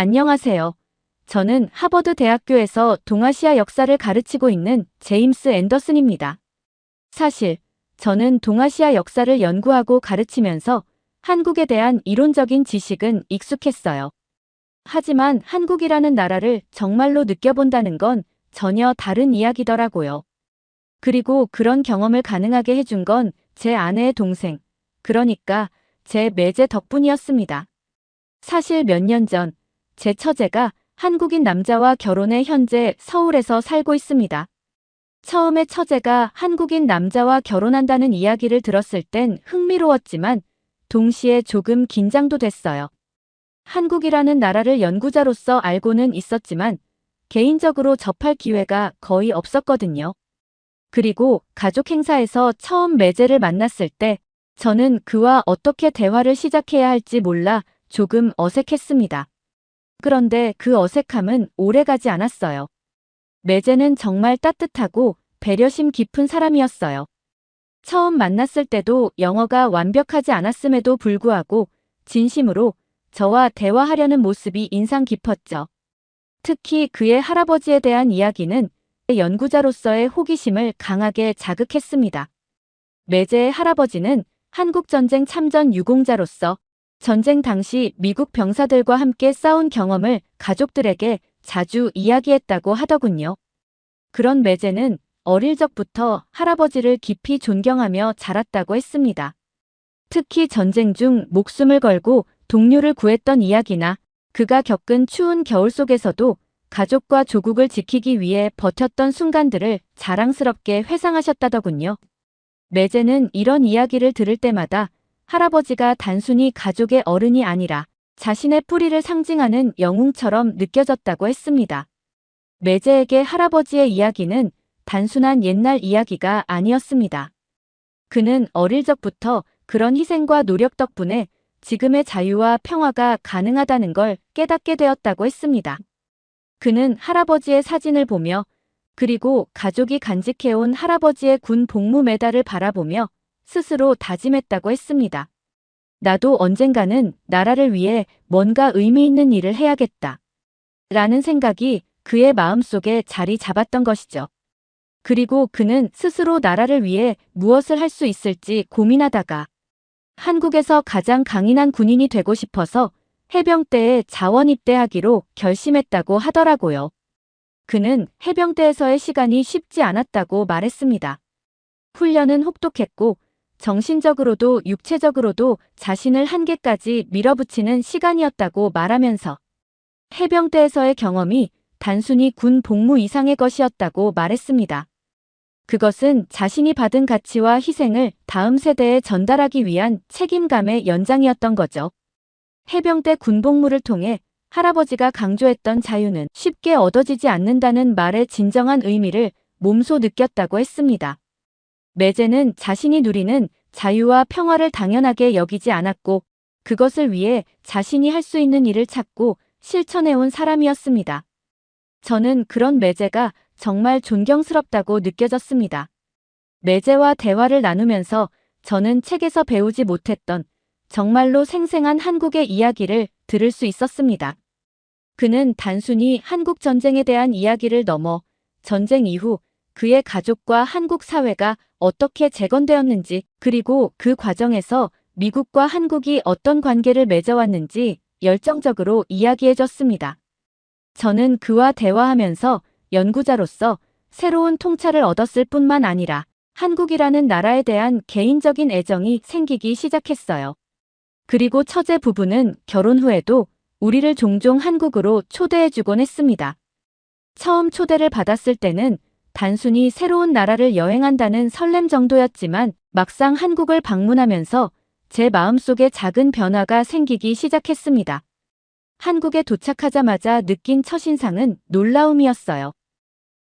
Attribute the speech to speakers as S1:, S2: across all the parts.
S1: 안녕하세요. 저는 하버드 대학교에서 동아시아 역사를 가르치고 있는 제임스 앤더슨입니다. 사실, 저는 동아시아 역사를 연구하고 가르치면서 한국에 대한 이론적인 지식은 익숙했어요. 하지만 한국이라는 나라를 정말로 느껴본다는 건 전혀 다른 이야기더라고요. 그리고 그런 경험을 가능하게 해준 건 제 아내의 동생, 그러니까 제 매제 덕분이었습니다. 사실 몇 년 전, 제 처제가 한국인 남자와 결혼해 현재 서울에서 살고 있습니다. 처음에 처제가 한국인 남자와 결혼한다는 이야기를 들었을 땐 흥미로웠지만 동시에 조금 긴장도 됐어요. 한국이라는 나라를 연구자로서 알고는 있었지만 개인적으로 접할 기회가 거의 없었거든요. 그리고 가족 행사에서 처음 매제를 만났을 때 저는 그와 어떻게 대화를 시작해야 할지 몰라 조금 어색했습니다. 그런데 그 어색함은 오래가지 않았어요. 매제는 정말 따뜻하고 배려심 깊은 사람이었어요. 처음 만났을 때도 영어가 완벽하지 않았음에도 불구하고 진심으로 저와 대화하려는 모습이 인상 깊었죠. 특히 그의 할아버지에 대한 이야기는 연구자로서의 호기심을 강하게 자극했습니다. 매제의 할아버지는 한국전쟁 참전 유공자로서 전쟁 당시 미국 병사들과 함께 싸운 경험을 가족들에게 자주 이야기했다고 하더군요. 그런 매제는 어릴 적부터 할아버지를 깊이 존경하며 자랐다고 했습니다. 특히 전쟁 중 목숨을 걸고 동료를 구했던 이야기나 그가 겪은 추운 겨울 속에서도 가족과 조국을 지키기 위해 버텼던 순간들을 자랑스럽게 회상하셨다더군요. 매제는 이런 이야기를 들을 때마다 할아버지가 단순히 가족의 어른이 아니라 자신의 뿌리를 상징하는 영웅처럼 느껴졌다고 했습니다. 매제에게 할아버지의 이야기는 단순한 옛날 이야기가 아니었습니다. 그는 어릴 적부터 그런 희생과 노력 덕분에 지금의 자유와 평화가 가능하다는 걸 깨닫게 되었다고 했습니다. 그는 할아버지의 사진을 보며 그리고 가족이 간직해온 할아버지의 군 복무 메달을 바라보며 스스로 다짐했다고 했습니다. 나도 언젠가는 나라를 위해 뭔가 의미 있는 일을 해야겠다. 라는 생각이 그의 마음속에 자리 잡았던 것이죠. 그리고 그는 스스로 나라를 위해 무엇을 할 수 있을지 고민하다가 한국에서 가장 강인한 군인이 되고 싶어서 해병대에 자원 입대하기로 결심했다고 하더라고요. 그는 해병대에서의 시간이 쉽지 않았다고 말했습니다. 훈련은 혹독했고 정신적으로도 육체적으로도 자신을 한계까지 밀어붙이는 시간이었다고 말하면서 해병대에서의 경험이 단순히 군 복무 이상의 것이었다고 말했습니다. 그것은 자신이 받은 가치와 희생을 다음 세대에 전달하기 위한 책임감의 연장이었던 거죠. 해병대 군복무를 통해 할아버지가 강조했던 자유는 쉽게 얻어지지 않는다는 말의 진정한 의미를 몸소 느꼈다고 했습니다. 매제는 자신이 누리는 자유와 평화를 당연하게 여기지 않았고 그것을 위해 자신이 할 수 있는 일을 찾고 실천해온 사람이었습니다. 저는 그런 매제가 정말 존경스럽다고 느껴졌습니다. 매제와 대화를 나누면서 저는 책에서 배우지 못했던 정말로 생생한 한국의 이야기를 들을 수 있었습니다. 그는 단순히 한국 전쟁에 대한 이야기를 넘어 전쟁 이후 그의 가족과 한국 사회가 어떻게 재건되었는지 그리고 그 과정에서 미국과 한국이 어떤 관계를 맺어왔는지 열정적으로 이야기해줬습니다. 저는 그와 대화하면서 연구자로서 새로운 통찰을 얻었을 뿐만 아니라 한국이라는 나라에 대한 개인적인 애정이 생기기 시작했어요. 그리고 처제 부부는 결혼 후에도 우리를 종종 한국으로 초대해주곤 했습니다. 처음 초대를 받았을 때는 단순히 새로운 나라를 여행한다는 설렘 정도였지만 막상 한국을 방문하면서 제 마음속에 작은 변화가 생기기 시작했습니다. 한국에 도착하자마자 느낀 첫인상은 놀라움이었어요.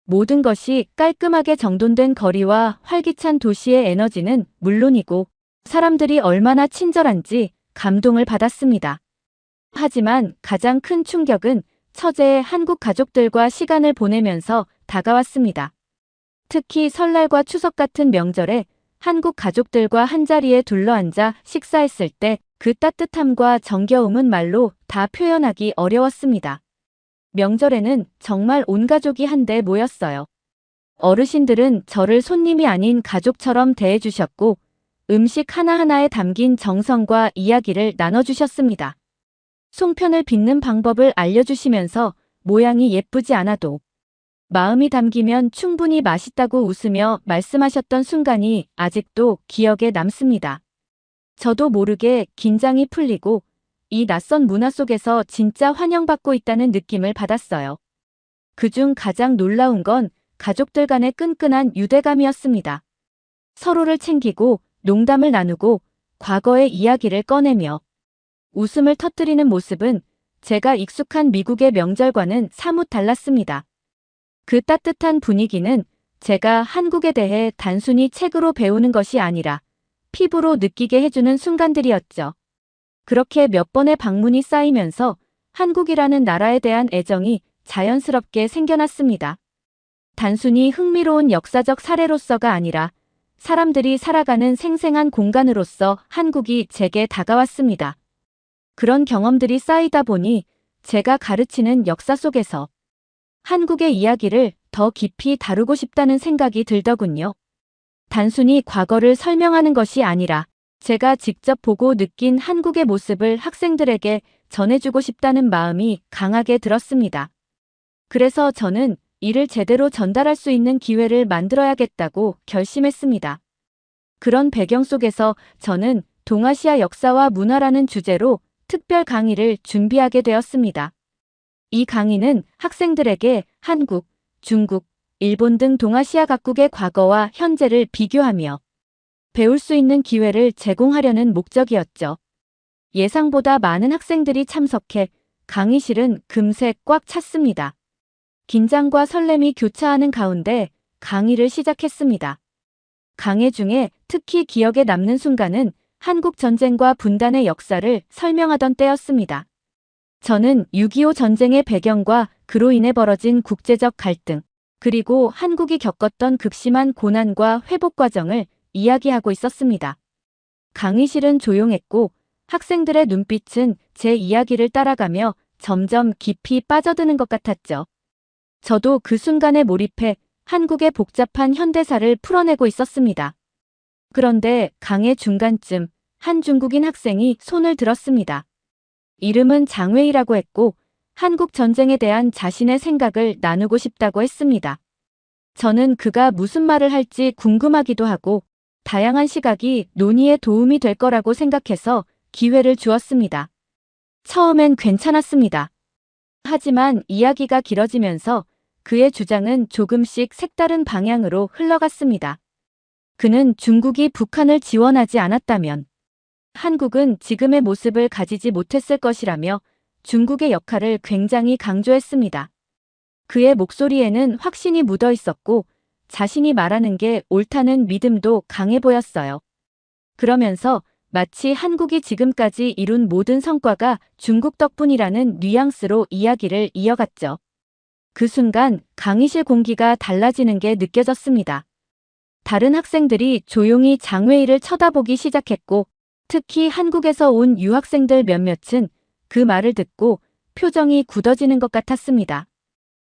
S1: 모든 것이 깔끔하게 정돈된 거리와 활기찬 도시의 에너지는 물론이고 사람들이 얼마나 친절한지 감동을 받았습니다. 하지만 가장 큰 충격은 처제의 한국 가족들과 시간을 보내면서 다가왔습니다. 특히 설날과 추석 같은 명절에 한국 가족들과 한자리에 둘러앉아 식사했을 때 그 따뜻함과 정겨움은 말로 다 표현하기 어려웠습니다. 명절에는 정말 온 가족이 한데 모였어요. 어르신들은 저를 손님이 아닌 가족처럼 대해주셨고 음식 하나하나에 담긴 정성과 이야기를 나눠주셨습니다. 송편을 빚는 방법을 알려주시면서 모양이 예쁘지 않아도 마음이 담기면 충분히 맛있다고 웃으며 말씀하셨던 순간이 아직도 기억에 남습니다. 저도 모르게 긴장이 풀리고 이 낯선 문화 속에서 진짜 환영받고 있다는 느낌을 받았어요. 그중 가장 놀라운 건 가족들 간의 끈끈한 유대감이었습니다. 서로를 챙기고 농담을 나누고 과거의 이야기를 꺼내며 웃음을 터뜨리는 모습은 제가 익숙한 미국의 명절과는 사뭇 달랐습니다. 그 따뜻한 분위기는 제가 한국에 대해 단순히 책으로 배우는 것이 아니라 피부로 느끼게 해주는 순간들이었죠. 그렇게 몇 번의 방문이 쌓이면서 한국이라는 나라에 대한 애정이 자연스럽게 생겨났습니다. 단순히 흥미로운 역사적 사례로서가 아니라 사람들이 살아가는 생생한 공간으로서 한국이 제게 다가왔습니다. 그런 경험들이 쌓이다 보니 제가 가르치는 역사 속에서 한국의 이야기를 더 깊이 다루고 싶다는 생각이 들더군요. 단순히 과거를 설명하는 것이 아니라 제가 직접 보고 느낀 한국의 모습을 학생들에게 전해주고 싶다는 마음이 강하게 들었습니다. 그래서 저는 이를 제대로 전달할 수 있는 기회를 만들어야겠다고 결심했습니다. 그런 배경 속에서 저는 동아시아 역사와 문화라는 주제로 특별 강의를 준비하게 되었습니다. 이 강의는 학생들에게 한국, 중국, 일본 등 동아시아 각국의 과거와 현재를 비교하며 배울 수 있는 기회를 제공하려는 목적이었죠. 예상보다 많은 학생들이 참석해 강의실은 금세 꽉 찼습니다. 긴장과 설렘이 교차하는 가운데 강의를 시작했습니다. 강의 중에 특히 기억에 남는 순간은 한국 전쟁과 분단의 역사를 설명하던 때였습니다. 저는 6.25 전쟁의 배경과 그로 인해 벌어진 국제적 갈등, 그리고 한국이 겪었던 극심한 고난과 회복 과정을 이야기하고 있었습니다. 강의실은 조용했고 학생들의 눈빛은 제 이야기를 따라가며 점점 깊이 빠져드는 것 같았죠. 저도 그 순간에 몰입해 한국의 복잡한 현대사를 풀어내고 있었습니다. 그런데 강의 중간쯤 한 중국인 학생이 손을 들었습니다. 이름은 장웨이라고 했고 한국 전쟁에 대한 자신의 생각을 나누고 싶다고 했습니다. 저는 그가 무슨 말을 할지 궁금하기도 하고 다양한 시각이 논의에 도움이 될 거라고 생각해서 기회를 주었습니다. 처음엔 괜찮았습니다. 하지만 이야기가 길어지면서 그의 주장은 조금씩 색다른 방향으로 흘러갔습니다. 그는 중국이 북한을 지원하지 않았다면 한국은 지금의 모습을 가지지 못했을 것이라며 중국의 역할을 굉장히 강조했습니다. 그의 목소리에는 확신이 묻어 있었고 자신이 말하는 게 옳다는 믿음도 강해 보였어요. 그러면서 마치 한국이 지금까지 이룬 모든 성과가 중국 덕분이라는 뉘앙스로 이야기를 이어갔죠. 그 순간 강의실 공기가 달라지는 게 느껴졌습니다. 다른 학생들이 조용히 장웨이를 쳐다보기 시작했고 특히 한국에서 온 유학생들 몇몇은 그 말을 듣고 표정이 굳어지는 것 같았습니다.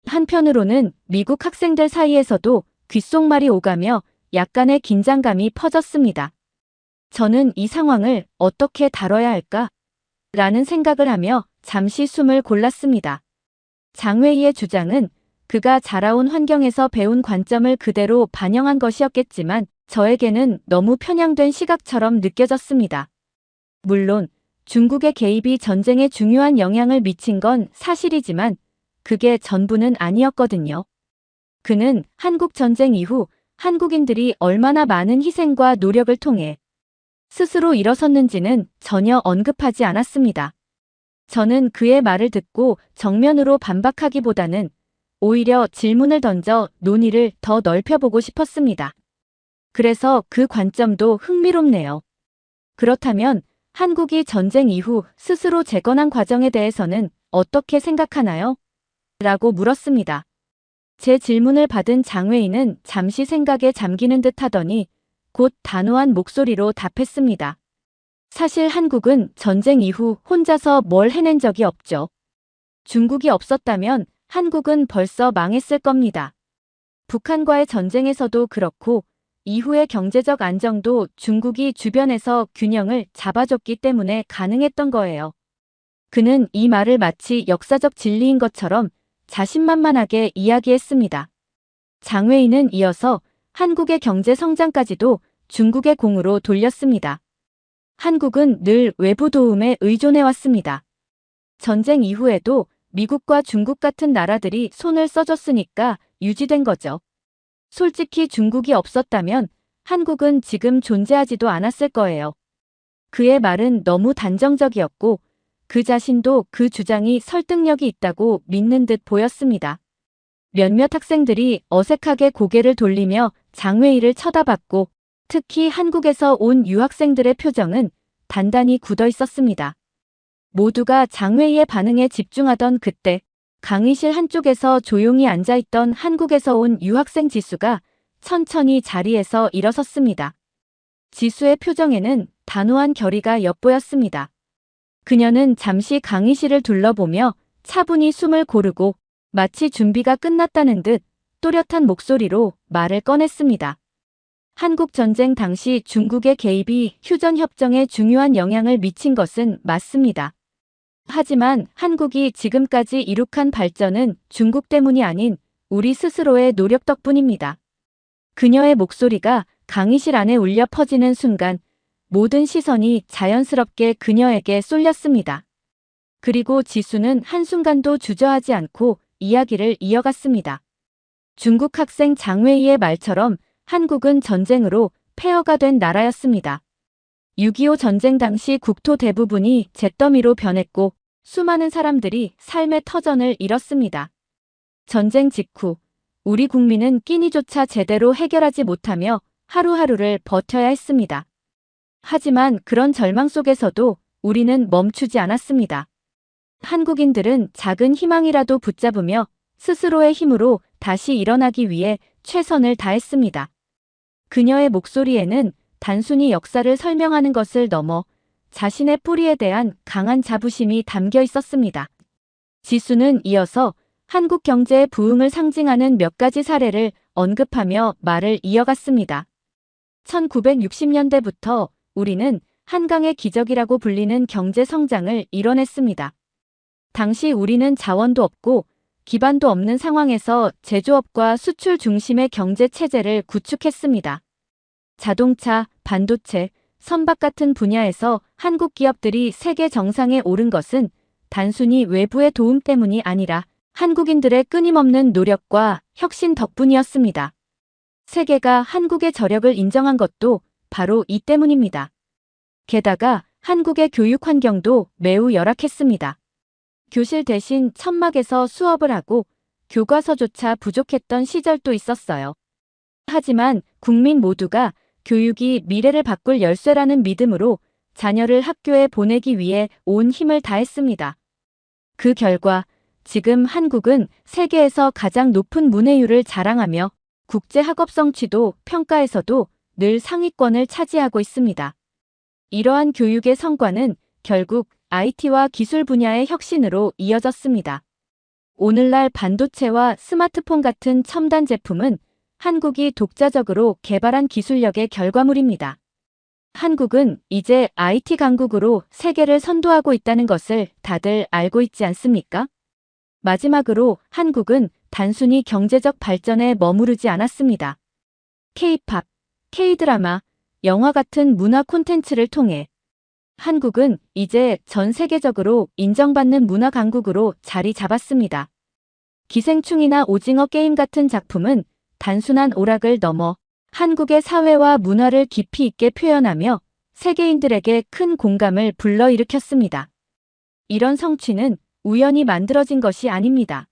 S1: 한편으로는 미국 학생들 사이에서도 귓속말이 오가며 약간의 긴장감이 퍼졌습니다. 저는 이 상황을 어떻게 다뤄야 할까? 라는 생각을 하며 잠시 숨을 골랐습니다. 장웨이의 주장은 그가 자라온 환경에서 배운 관점을 그대로 반영한 것이었겠지만 저에게는 너무 편향된 시각처럼 느껴졌습니다. 물론 중국의 개입이 전쟁에 중요한 영향을 미친 건 사실이지만 그게 전부는 아니었거든요. 그는 한국 전쟁 이후 한국인들이 얼마나 많은 희생과 노력을 통해 스스로 일어섰는지는 전혀 언급하지 않았습니다. 저는 그의 말을 듣고 정면으로 반박하기보다는 오히려 질문을 던져 논의를 더 넓혀보고 싶었습니다. 그래서 그 관점도 흥미롭네요. 그렇다면 한국이 전쟁 이후 스스로 재건한 과정에 대해서는 어떻게 생각하나요? 라고 물었습니다. 제 질문을 받은 장웨이는 잠시 생각에 잠기는 듯 하더니 곧 단호한 목소리로 답했습니다. 사실 한국은 전쟁 이후 혼자서 뭘 해낸 적이 없죠. 중국이 없었다면 한국은 벌써 망했을 겁니다. 북한과의 전쟁에서도 그렇고 이후의 경제적 안정도 중국이 주변에서 균형을 잡아줬기 때문에 가능했던 거예요. 그는 이 말을 마치 역사적 진리인 것처럼 자신만만하게 이야기했습니다. 장웨이는 이어서 한국의 경제 성장까지도 중국의 공으로 돌렸습니다. 한국은 늘 외부 도움에 의존해왔습니다. 전쟁 이후에도 미국과 중국 같은 나라들이 손을 써줬으니까 유지된 거죠. 솔직히 중국이 없었다면 한국은 지금 존재하지도 않았을 거예요. 그의 말은 너무 단정적이었고 그 자신도 그 주장이 설득력이 있다고 믿는 듯 보였습니다. 몇몇 학생들이 어색하게 고개를 돌리며 장웨이를 쳐다봤고 특히 한국에서 온 유학생들의 표정은 단단히 굳어 있었습니다. 모두가 장웨이의 반응에 집중하던 그때 강의실 한쪽에서 조용히 앉아있던 한국에서 온 유학생 지수가 천천히 자리에서 일어섰습니다. 지수의 표정에는 단호한 결의가 엿보였습니다. 그녀는 잠시 강의실을 둘러보며 차분히 숨을 고르고 마치 준비가 끝났다는 듯 또렷한 목소리로 말을 꺼냈습니다. 한국 전쟁 당시 중국의 개입이 휴전협정에 중요한 영향을 미친 것은 맞습니다. 하지만 한국이 지금까지 이룩한 발전은 중국 때문이 아닌 우리 스스로의 노력 덕분입니다. 그녀의 목소리가 강의실 안에 울려 퍼지는 순간 모든 시선이 자연스럽게 그녀에게 쏠렸습니다. 그리고 지수는 한순간도 주저하지 않고 이야기를 이어갔습니다. 중국 학생 장웨이의 말처럼 한국은 전쟁으로 폐허가 된 나라였습니다. 6.25 전쟁 당시 국토 대부분이 잿더미로 변했고 수많은 사람들이 삶의 터전을 잃었습니다. 전쟁 직후 우리 국민은 끼니조차 제대로 해결하지 못하며 하루하루를 버텨야 했습니다. 하지만 그런 절망 속에서도 우리는 멈추지 않았습니다. 한국인들은 작은 희망이라도 붙잡으며 스스로의 힘으로 다시 일어나기 위해 최선을 다했습니다. 그녀의 목소리에는 단순히 역사를 설명하는 것을 넘어 자신의 뿌리에 대한 강한 자부심이 담겨 있었습니다. 지수는 이어서 한국 경제의 부흥을 상징하는 몇 가지 사례를 언급하며 말을 이어갔습니다. 1960년대부터 우리는 한강의 기적이라고 불리는 경제 성장을 이뤄냈습니다. 당시 우리는 자원도 없고 기반도 없는 상황에서 제조업과 수출 중심의 경제 체제를 구축했습니다. 자동차, 반도체, 선박 같은 분야에서 한국 기업들이 세계 정상에 오른 것은 단순히 외부의 도움 때문이 아니라 한국인들의 끊임없는 노력과 혁신 덕분이었습니다. 세계가 한국의 저력을 인정한 것도 바로 이 때문입니다. 게다가 한국의 교육 환경도 매우 열악했습니다. 교실 대신 천막에서 수업을 하고 교과서조차 부족했던 시절도 있었어요. 하지만 국민 모두가 교육이 미래를 바꿀 열쇠라는 믿음으로 자녀를 학교에 보내기 위해 온 힘을 다했습니다. 그 결과 지금 한국은 세계에서 가장 높은 문해율을 자랑하며 국제학업성 취도 평가에서도 늘 상위권을 차지하고 있습니다. 이러한 교육의 성과는 결국 IT와 기술 분야의 혁신으로 이어졌습니다. 오늘날 반도체와 스마트폰 같은 첨단 제품은 한국이 독자적으로 개발한 기술력의 결과물입니다. 한국은 이제 IT 강국으로 세계를 선도하고 있다는 것을 다들 알고 있지 않습니까? 마지막으로 한국은 단순히 경제적 발전에 머무르지 않았습니다. K-팝, K-드라마, 영화 같은 문화 콘텐츠를 통해 한국은 이제 전 세계적으로 인정받는 문화 강국으로 자리 잡았습니다. 기생충이나 오징어 게임 같은 작품은 단순한 오락을 넘어 한국의 사회와 문화를 깊이 있게 표현하며 세계인들에게 큰 공감을 불러일으켰습니다. 이런 성취는 우연히 만들어진 것이 아닙니다.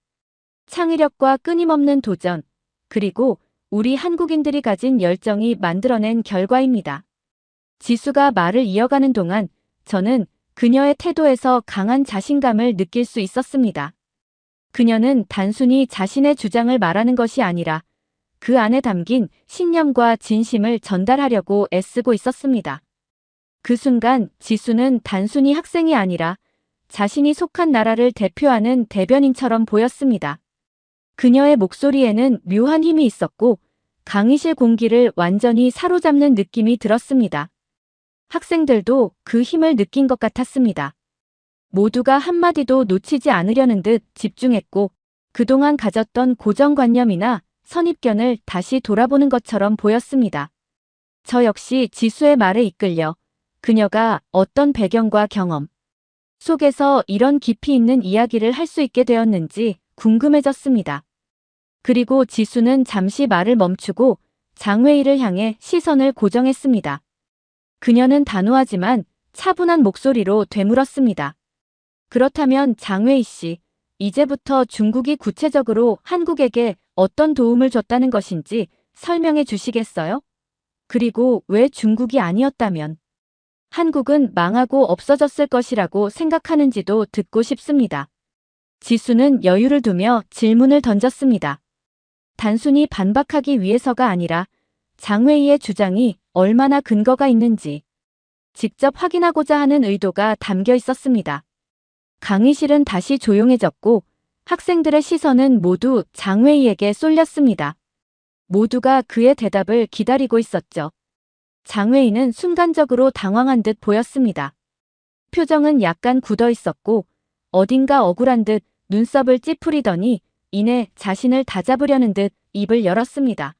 S1: 창의력과 끊임없는 도전, 그리고 우리 한국인들이 가진 열정이 만들어낸 결과입니다. 지수가 말을 이어가는 동안 저는 그녀의 태도에서 강한 자신감을 느낄 수 있었습니다. 그녀는 단순히 자신의 주장을 말하는 것이 아니라 그 안에 담긴 신념과 진심을 전달하려고 애쓰고 있었습니다. 그 순간 지수는 단순히 학생이 아니라 자신이 속한 나라를 대표하는 대변인처럼 보였습니다. 그녀의 목소리에는 묘한 힘이 있었고 강의실 공기를 완전히 사로잡는 느낌이 들었습니다. 학생들도 그 힘을 느낀 것 같았습니다. 모두가 한마디도 놓치지 않으려는 듯 집중했고 그동안 가졌던 고정관념이나 선입견을 다시 돌아보는 것처럼 보였습니다. 저 역시 지수의 말에 이끌려 그녀가 어떤 배경과 경험 속에서 이런 깊이 있는 이야기를 할 수 있게 되었는지 궁금해졌습니다. 그리고 지수는 잠시 말을 멈추고 장웨이를 향해 시선을 고정했습니다. 그녀는 단호하지만 차분한 목소리로 되물었습니다. 그렇다면 장웨이 씨, 이제부터 중국이 구체적으로 한국에게 어떤 도움을 줬다는 것인지 설명해 주시겠어요? 그리고 왜 중국이 아니었다면 한국은 망하고 없어졌을 것이라고 생각하는지도 듣고 싶습니다. 지수는 여유를 두며 질문을 던졌습니다. 단순히 반박하기 위해서가 아니라 장웨이의 주장이 얼마나 근거가 있는지 직접 확인하고자 하는 의도가 담겨 있었습니다. 강의실은 다시 조용해졌고 학생들의 시선은 모두 장웨이에게 쏠렸습니다. 모두가 그의 대답을 기다리고 있었죠. 장웨이는 순간적으로 당황한 듯 보였습니다. 표정은 약간 굳어 있었고 어딘가 억울한 듯 눈썹을 찌푸리더니 이내 자신을 다잡으려는 듯 입을 열었습니다.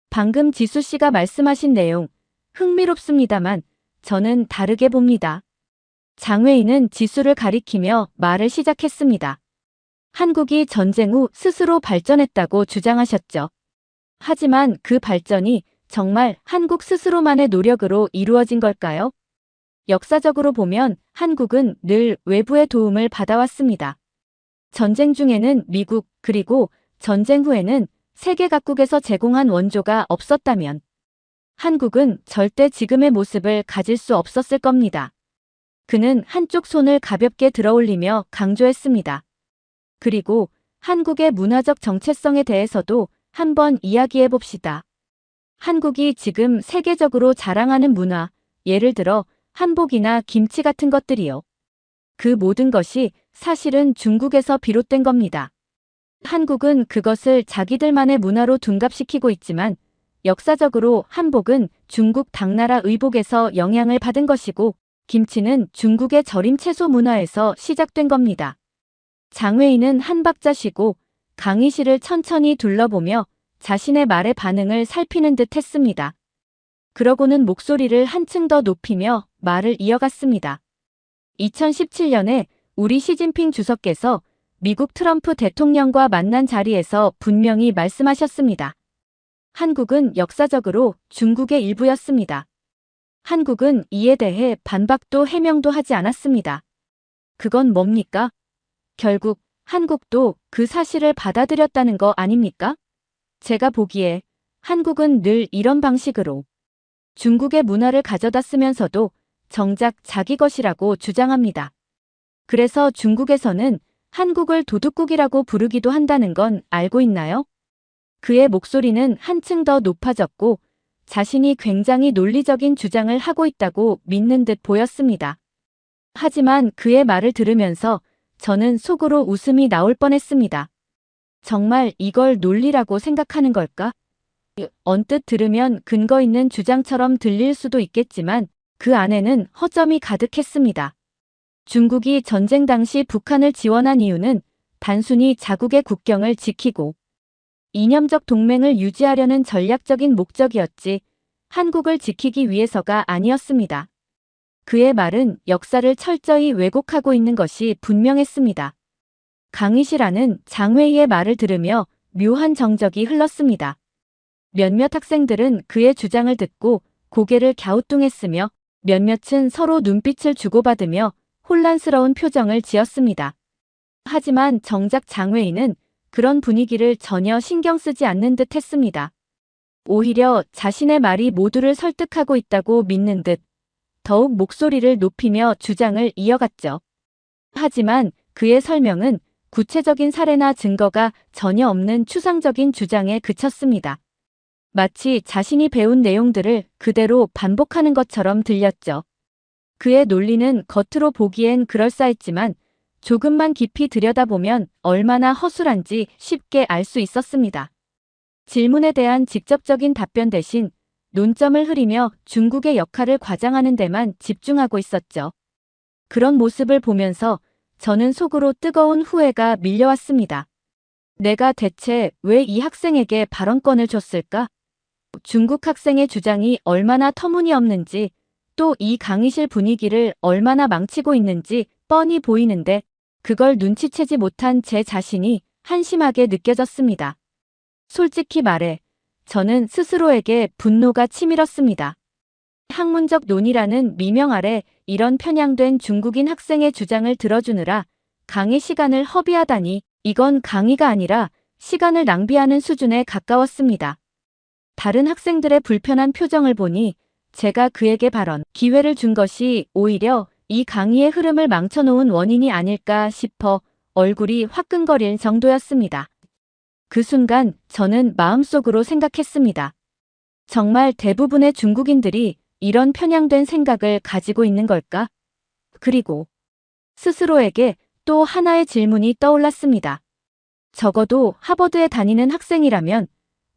S1: 방금 지수 씨가 말씀하신 내용 흥미롭습니다만 저는 다르게 봅니다. 장웨이는 지수를 가리키며 말을 시작했습니다. 한국이 전쟁 후 스스로 발전했다고 주장하셨죠. 하지만 그 발전이 정말 한국 스스로만의 노력으로 이루어진 걸까요? 역사적으로 보면 한국은 늘 외부의 도움을 받아왔습니다. 전쟁 중에는 미국 그리고 전쟁 후에는 세계 각국에서 제공한 원조가 없었다면 한국은 절대 지금의 모습을 가질 수 없었을 겁니다. 그는 한쪽 손을 가볍게 들어올리며 강조했습니다. 그리고 한국의 문화적 정체성에 대해서도 한번 이야기해 봅시다. 한국이 지금 세계적으로 자랑하는 문화, 예를 들어 한복이나 김치 같은 것들이요. 그 모든 것이 사실은 중국에서 비롯된 겁니다. 한국은 그것을 자기들만의 문화로 둔갑시키고 있지만 역사적으로 한복은 중국 당나라 의복에서 영향을 받은 것이고 김치는 중국의 절임 채소 문화에서 시작된 겁니다. 장웨이는 한 박자 쉬고 강의실을 천천히 둘러보며 자신의 말의 반응을 살피는 듯 했습니다. 그러고는 목소리를 한층 더 높이며 말을 이어갔습니다. 2017년에 우리 시진핑 주석께서 미국 트럼프 대통령과 만난 자리에서 분명히 말씀하셨습니다. 한국은 역사적으로 중국의 일부였습니다. 한국은 이에 대해 반박도 해명도 하지 않았습니다. 그건 뭡니까? 결국 한국도 그 사실을 받아들였다는 거 아닙니까? 제가 보기에 한국은 늘 이런 방식으로 중국의 문화를 가져다 쓰면서도 정작 자기 것이라고 주장합니다. 그래서 중국에서는 한국을 도둑국이라고 부르기도 한다는 건 알고 있나요? 그의 목소리는 한층 더 높아졌고 자신이 굉장히 논리적인 주장을 하고 있다고 믿는 듯 보였습니다. 하지만 그의 말을 들으면서 저는 속으로 웃음이 나올 뻔했습니다. 정말 이걸 논리라고 생각하는 걸까? 언뜻 들으면 근거 있는 주장처럼 들릴 수도 있겠지만 그 안에는 허점이 가득했습니다. 중국이 전쟁 당시 북한을 지원한 이유는 단순히 자국의 국경을 지키고 이념적 동맹을 유지하려는 전략적인 목적이었지 한국을 지키기 위해서가 아니었습니다. 그의 말은 역사를 철저히 왜곡하고 있는 것이 분명했습니다. 강의실 안은 장웨이의 말을 들으며 묘한 정적이 흘렀습니다. 몇몇 학생들은 그의 주장을 듣고 고개를 갸우뚱했으며 몇몇은 서로 눈빛을 주고받으며 혼란스러운 표정을 지었습니다. 하지만 정작 장웨이는 그런 분위기를 전혀 신경 쓰지 않는 듯 했습니다. 오히려 자신의 말이 모두를 설득하고 있다고 믿는 듯 더욱 목소리를 높이며 주장을 이어갔죠. 하지만 그의 설명은 구체적인 사례나 증거가 전혀 없는 추상적인 주장에 그쳤습니다. 마치 자신이 배운 내용들을 그대로 반복하는 것처럼 들렸죠. 그의 논리는 겉으로 보기엔 그럴싸했지만 조금만 깊이 들여다보면 얼마나 허술한지 쉽게 알 수 있었습니다. 질문에 대한 직접적인 답변 대신 논점을 흐리며 중국의 역할을 과장하는 데만 집중하고 있었죠. 그런 모습을 보면서 저는 속으로 뜨거운 후회가 밀려왔습니다. 내가 대체 왜 이 학생에게 발언권을 줬을까? 중국 학생의 주장이 얼마나 터무니없는지, 또 이 강의실 분위기를 얼마나 망치고 있는지 뻔히 보이는데 그걸 눈치채지 못한 제 자신이 한심하게 느껴졌습니다. 솔직히 말해 저는 스스로에게 분노가 치밀었습니다. 학문적 논의라는 미명 아래 이런 편향된 중국인 학생의 주장을 들어주느라 강의 시간을 허비하다니 이건 강의가 아니라 시간을 낭비하는 수준에 가까웠습니다. 다른 학생들의 불편한 표정을 보니 제가 그에게 발언 기회를 준 것이 오히려 이 강의의 흐름을 망쳐놓은 원인이 아닐까 싶어 얼굴이 화끈거릴 정도였습니다. 그 순간 저는 마음속으로 생각했습니다. 정말 대부분의 중국인들이 이런 편향된 생각을 가지고 있는 걸까? 그리고 스스로에게 또 하나의 질문이 떠올랐습니다. 적어도 하버드에 다니는 학생이라면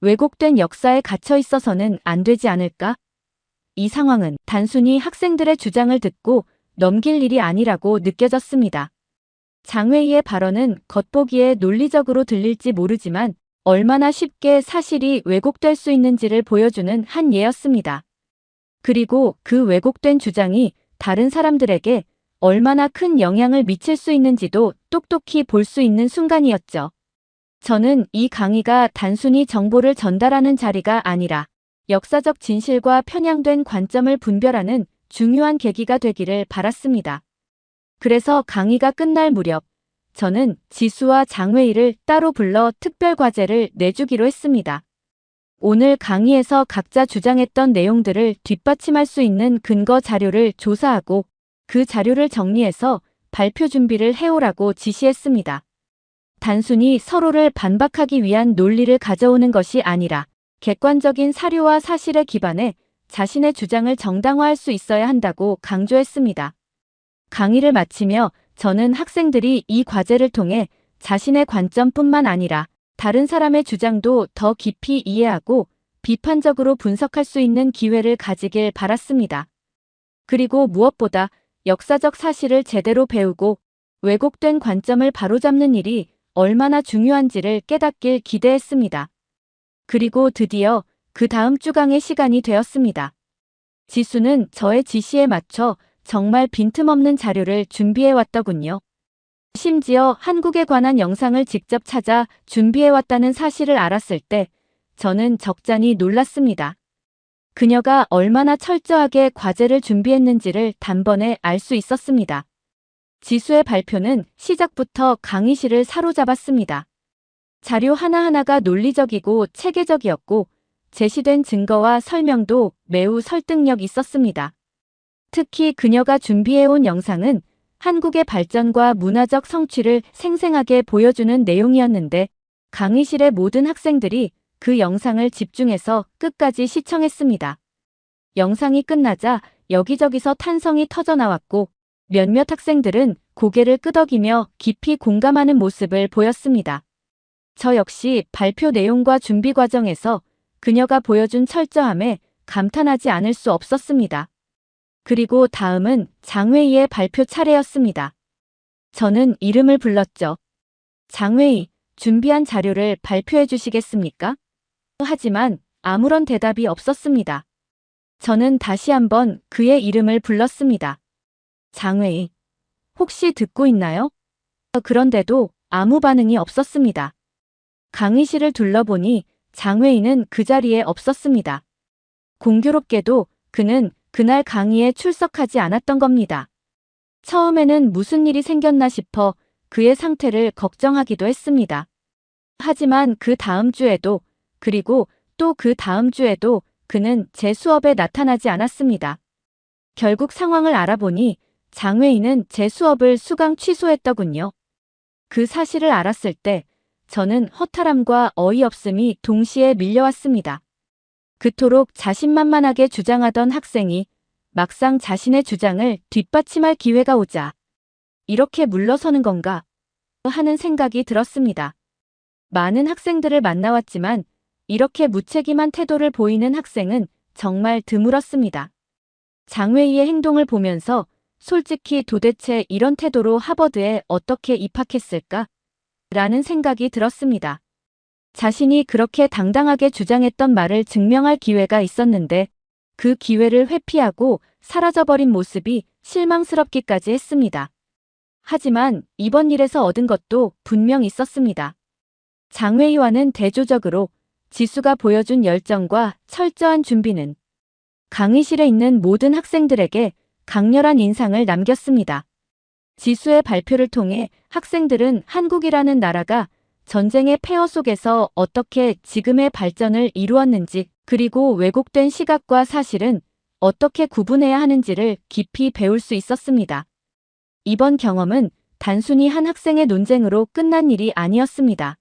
S1: 왜곡된 역사에 갇혀 있어서는 안 되지 않을까? 이 상황은 단순히 학생들의 주장을 듣고 넘길 일이 아니라고 느껴졌습니다. 장웨이의 발언은 겉보기에 논리적으로 들릴지 모르지만 얼마나 쉽게 사실이 왜곡될 수 있는지를 보여주는 한 예였습니다. 그리고 그 왜곡된 주장이 다른 사람들에게 얼마나 큰 영향을 미칠 수 있는지도 똑똑히 볼 수 있는 순간이었죠. 저는 이 강의가 단순히 정보를 전달하는 자리가 아니라 역사적 진실과 편향된 관점을 분별하는 중요한 계기가 되기를 바랐습니다. 그래서 강의가 끝날 무렵 저는 지수와 장웨이를 따로 불러 특별 과제를 내주기로 했습니다. 오늘 강의에서 각자 주장했던 내용들을 뒷받침할 수 있는 근거 자료를 조사하고 그 자료를 정리해서 발표 준비를 해오라고 지시했습니다. 단순히 서로를 반박하기 위한 논리를 가져오는 것이 아니라 객관적인 사료와 사실에 기반해 자신의 주장을 정당화할 수 있어야 한다고 강조했습니다. 강의를 마치며 저는 학생들이 이 과제를 통해 자신의 관점뿐만 아니라 다른 사람의 주장도 더 깊이 이해하고 비판적으로 분석할 수 있는 기회를 가지길 바랐습니다. 그리고 무엇보다 역사적 사실을 제대로 배우고 왜곡된 관점을 바로잡는 일이 얼마나 중요한지를 깨닫길 기대했습니다. 그리고 드디어 그 다음 주강의 시간이 되었습니다. 지수는 저의 지시에 맞춰 정말 빈틈없는 자료를 준비해 왔더군요. 심지어 한국에 관한 영상을 직접 찾아 준비해 왔다는 사실을 알았을 때 저는 적잖이 놀랐습니다. 그녀가 얼마나 철저하게 과제를 준비했는지를 단번에 알 수 있었습니다. 지수의 발표는 시작부터 강의실을 사로잡았습니다. 자료 하나하나가 논리적이고 체계적이었고 제시된 증거와 설명도 매우 설득력 있었습니다. 특히 그녀가 준비해온 영상은 한국의 발전과 문화적 성취를 생생하게 보여주는 내용이었는데 강의실의 모든 학생들이 그 영상을 집중해서 끝까지 시청했습니다. 영상이 끝나자 여기저기서 탄성이 터져나왔고 몇몇 학생들은 고개를 끄덕이며 깊이 공감하는 모습을 보였습니다. 저 역시 발표 내용과 준비 과정에서 그녀가 보여준 철저함에 감탄하지 않을 수 없었습니다. 그리고 다음은 장웨이의 발표 차례였습니다. 저는 이름을 불렀죠. 장웨이, 준비한 자료를 발표해 주시겠습니까? 하지만 아무런 대답이 없었습니다. 저는 다시 한번 그의 이름을 불렀습니다. 장웨이, 혹시 듣고 있나요? 그런데도 아무 반응이 없었습니다. 강의실을 둘러보니 장웨이는 그 자리에 없었습니다. 공교롭게도 그는 그날 강의에 출석하지 않았던 겁니다. 처음에는 무슨 일이 생겼나 싶어 그의 상태를 걱정하기도 했습니다. 하지만 그 다음 주에도 그리고 또 그 다음 주에도 그는 제 수업에 나타나지 않았습니다. 결국 상황을 알아보니 장웨이는 제 수업을 수강 취소했더군요. 그 사실을 알았을 때 저는 허탈함과 어이없음이 동시에 밀려왔습니다. 그토록 자신만만하게 주장하던 학생이 막상 자신의 주장을 뒷받침할 기회가 오자 이렇게 물러서는 건가 하는 생각이 들었습니다. 많은 학생들을 만나왔지만 이렇게 무책임한 태도를 보이는 학생은 정말 드물었습니다. 장웨이의 행동을 보면서 솔직히 도대체 이런 태도로 하버드에 어떻게 입학했을까? 라는 생각이 들었습니다. 자신이 그렇게 당당하게 주장했던 말을 증명할 기회가 있었는데 그 기회를 회피하고 사라져버린 모습이 실망스럽기까지 했습니다. 하지만 이번 일에서 얻은 것도 분명 있었습니다. 장웨이와는 대조적으로 지수가 보여준 열정과 철저한 준비는 강의실에 있는 모든 학생들에게 강렬한 인상을 남겼습니다. 지수의 발표를 통해 학생들은 한국이라는 나라가 전쟁의 폐허 속에서 어떻게 지금의 발전을 이루었는지 그리고 왜곡된 시각과 사실은 어떻게 구분해야 하는지를 깊이 배울 수 있었습니다. 이번 경험은 단순히 한 학생의 논쟁으로 끝난 일이 아니었습니다.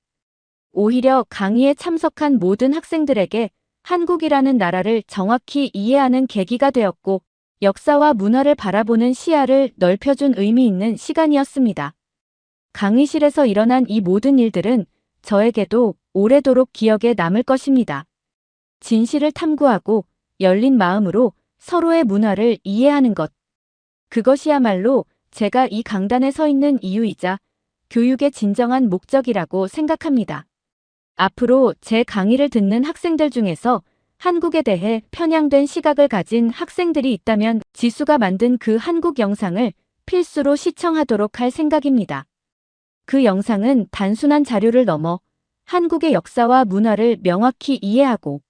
S1: 오히려 강의에 참석한 모든 학생들에게 한국이라는 나라를 정확히 이해하는 계기가 되었고 역사와 문화를 바라보는 시야를 넓혀준 의미 있는 시간이었습니다. 강의실에서 일어난 이 모든 일들은 저에게도 오래도록 기억에 남을 것입니다. 진실을 탐구하고 열린 마음으로 서로의 문화를 이해하는 것. 그것이야말로 제가 이 강단에 서 있는 이유이자 교육의 진정한 목적이라고 생각합니다. 앞으로 제 강의를 듣는 학생들 중에서 한국에 대해 편향된 시각을 가진 학생들이 있다면 지수가 만든 그 한국 영상을 필수로 시청하도록 할 생각입니다. 그 영상은 단순한 자료를 넘어 한국의 역사와 문화를 명확히 이해하고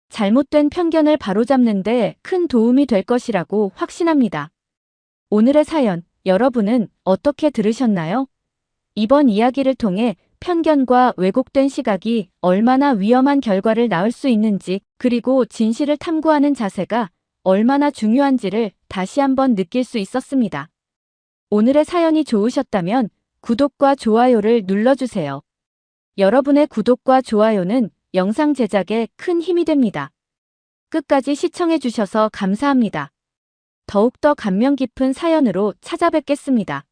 S1: 잘못된 편견을 바로잡는 데 큰 도움이 될 것이라고 확신합니다. 오늘의 사연, 여러분은 어떻게 들으셨나요? 이번 이야기를 통해 편견과 왜곡된 시각이 얼마나 위험한 결과를 낳을 수 있는지 그리고 진실을 탐구하는 자세가 얼마나 중요한지를 다시 한번 느낄 수 있었습니다. 오늘의 사연이 좋으셨다면 구독과 좋아요를 눌러주세요. 여러분의 구독과 좋아요는 영상 제작에 큰 힘이 됩니다. 끝까지 시청해주셔서 감사합니다. 더욱더 감명 깊은 사연으로 찾아뵙겠습니다.